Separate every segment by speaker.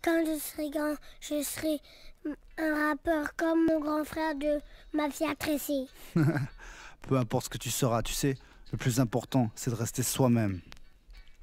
Speaker 1: quand je serai grand, je serai un rappeur comme mon grand frère de Mafia Tressé.
Speaker 2: Peu importe ce que tu seras, tu sais, le plus important, c'est de rester soi-même.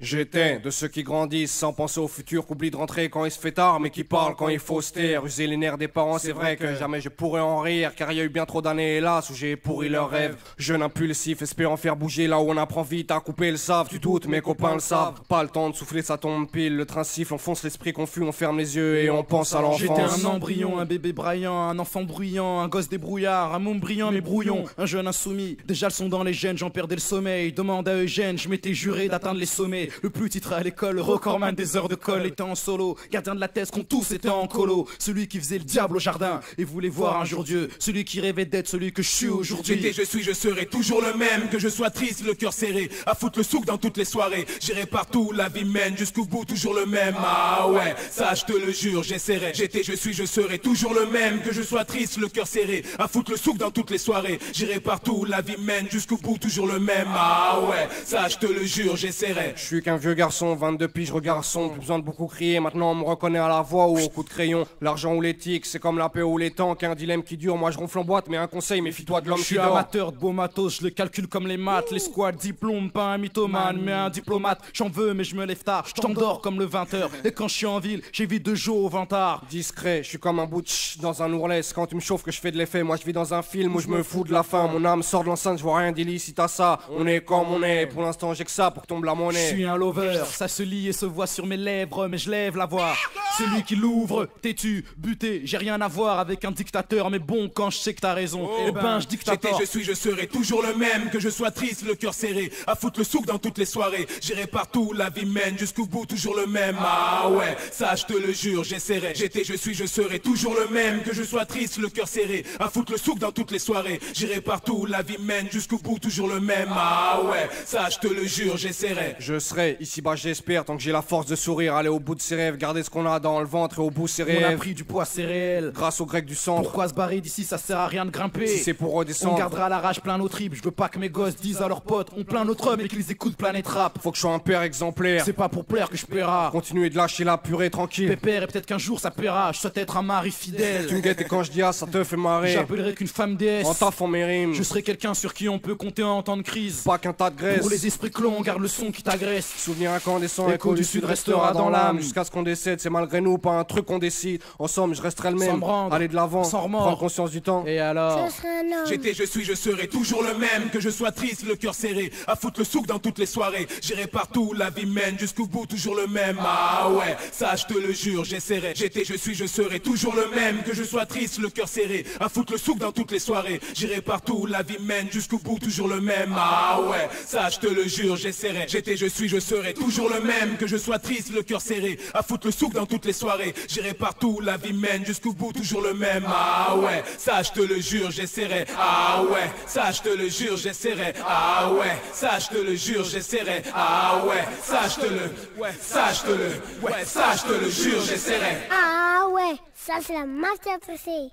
Speaker 3: J'étais de ceux qui grandissent sans penser au futur, qu'oublient de rentrer quand il se fait tard, mais qui parlent quand il faut se taire. User les nerfs des parents, c'est vrai que jamais je pourrais en rire, car il y a eu bien trop d'années hélas où j'ai pourri leurs rêves. Jeune impulsif, espérant faire bouger là où on apprend vite à couper le sable. Tu doutes, mes copains le savent. Pas le temps de souffler, ça tombe pile. Le train siffle, on fonce l'esprit confus, on ferme les yeux et on pense à l'enfance.
Speaker 4: J'étais un embryon, un bébé braillant, un enfant bruyant, un gosse débrouillard, un monde brillant mais brouillon, un jeune insoumis. Déjà le son dans les gènes, j'en perdais le sommeil. Demande à Eugène, je m'étais juré d'atteindre les sommets. Le plus titré à l'école, le recordman des heures de colle était en solo. Gardien de la thèse, qu'on tous était en colo. Celui qui faisait le diable au jardin et voulait voir un jour Dieu. Celui qui rêvait d'être celui que je suis aujourd'hui.
Speaker 5: J'étais, je suis, je serai toujours le même. Que je sois triste, le cœur serré, à foutre le souk dans toutes les soirées. J'irai partout, la vie mène jusqu'au bout, toujours le même. Ah ouais, ça je te le jure, j'essaierai. J'étais, je suis, je serai toujours le même. Que je sois triste, le cœur serré, à foutre le souk dans toutes les soirées. J'irai partout, la vie mène jusqu'au bout, toujours le même. Ah ouais, ça je te le jure, j'essaierai.
Speaker 3: Je suis qu'un vieux garçon, 22 piges, garçon, plus besoin de beaucoup crier, maintenant on me reconnaît à la voix ou au coup de crayon. L'argent ou l'éthique, c'est comme la paix ou les temps, qu'un dilemme qui dure, moi je ronfle en boîte, mais un conseil, méfie-toi de l'homme qui dort.
Speaker 4: Je suis amateur de beau matos, je le calcule comme les maths, les squats, diplôme, pas un mythomane, mais un diplomate. J'en veux, mais je me lève tard, je t'endors comme le 20h, et quand je suis en ville, j'évite de jouer au vantard.
Speaker 3: Discret, je suis comme un bout de dans un ourless, quand tu me chauffes que je fais de l'effet, moi je vis dans un film où je me fous de la fin, mon âme sort de l'enceinte, je vois rien d'illicite à ça, on est comme on est, pour l'instant j'ai que ça pour tomber la monnaie.
Speaker 4: Je suis un lover, ça se lit et se voit sur mes lèvres, mais je lève la voix. Celui qui l'ouvre, têtu, buté, j'ai rien à voir avec un dictateur, mais bon, quand je sais que t'as raison, eh ben je dictateur.
Speaker 5: J'étais, je suis, je serai toujours le même. Que je sois triste, le cœur serré, à foutre le souk dans toutes les soirées. J'irai partout, la vie mène jusqu'au bout, toujours le même. Ah ouais, ça je te le jure, j'essaierai. J'étais, je suis, je serai toujours le même. Que je sois triste, le cœur serré, à foutre le souk dans toutes les soirées. J'irai partout, la vie mène jusqu'au bout, toujours le même. Ah ouais, ça je te le jure, j'essaierai.
Speaker 3: Je serai ici-bas, j'espère, tant que j'ai la force de sourire, aller au bout de ses rêves, garder ce qu'on a dans le ventre et au bout ses rêves.
Speaker 4: On a pris du poids, c'est réel.
Speaker 3: Grâce au grec du centre.
Speaker 4: Pourquoi se barrer d'ici, ça sert à rien de grimper.
Speaker 3: Si c'est pour redescendre,
Speaker 4: on gardera la rage plein nos tripes. Je veux pas que mes gosses disent à leurs potes on plaint notre homme et qu'ils écoutent Planète Rap.
Speaker 3: Faut que je sois un père exemplaire.
Speaker 4: C'est pas pour plaire que je paiera.
Speaker 3: Continuer de lâcher la purée tranquille.
Speaker 4: Pépère, et peut-être qu'un jour ça paiera. Je souhaite être un mari fidèle.
Speaker 3: Tu me guettes et quand je dis ah ça te fait marrer.
Speaker 4: J'appellerai qu'une femme déesse.
Speaker 3: En taffant mes rimes.
Speaker 4: Je serai quelqu'un sur qui on peut compter en temps de crise.
Speaker 3: Pas qu'un tas de graisse.
Speaker 4: Pour les esprits clons, on garde le son qui t'agresse.
Speaker 3: Souvenir incandescent,
Speaker 4: écho du sud restera dans l'âme.
Speaker 3: Jusqu'à ce qu'on décède, c'est malgré nous, pas un truc qu'on décide. En somme, je resterai le même. Aller de l'avant,
Speaker 4: sans remords.
Speaker 3: prendre conscience du temps.
Speaker 4: Et alors?
Speaker 5: J'étais, je suis, je serai toujours le même. Que je sois triste, le cœur serré, à foutre le souk dans toutes les soirées. J'irai partout, la vie mène jusqu'au bout, toujours le même. Ah ouais, ça je te le jure, j'essaierai. J'étais, je suis, je serai toujours le même. Que je sois triste, le cœur serré, à foutre le souk dans toutes les soirées. J'irai partout, la vie mène jusqu'au bout, toujours le même. Ah ouais, ça je te le jure, j'essaierai. J'étais, je suis, je serai toujours le même. Que je sois triste, le cœur serré, à foutre le souk dans toutes les soirées. J'irai partout, la vie mène jusqu'au bout, toujours le même. Ah ouais, ça je te le jure, j'essaierai. Ah ouais, ça je te le jure, j'essaierai. Ah ouais, ça je te le jure, j'essaierai. Ah ouais, ça je te le, ouais, ça je te le, ouais, ça je te le jure, j'essaierai.
Speaker 1: Ah ouais, ça c'est la Mafia Tressé.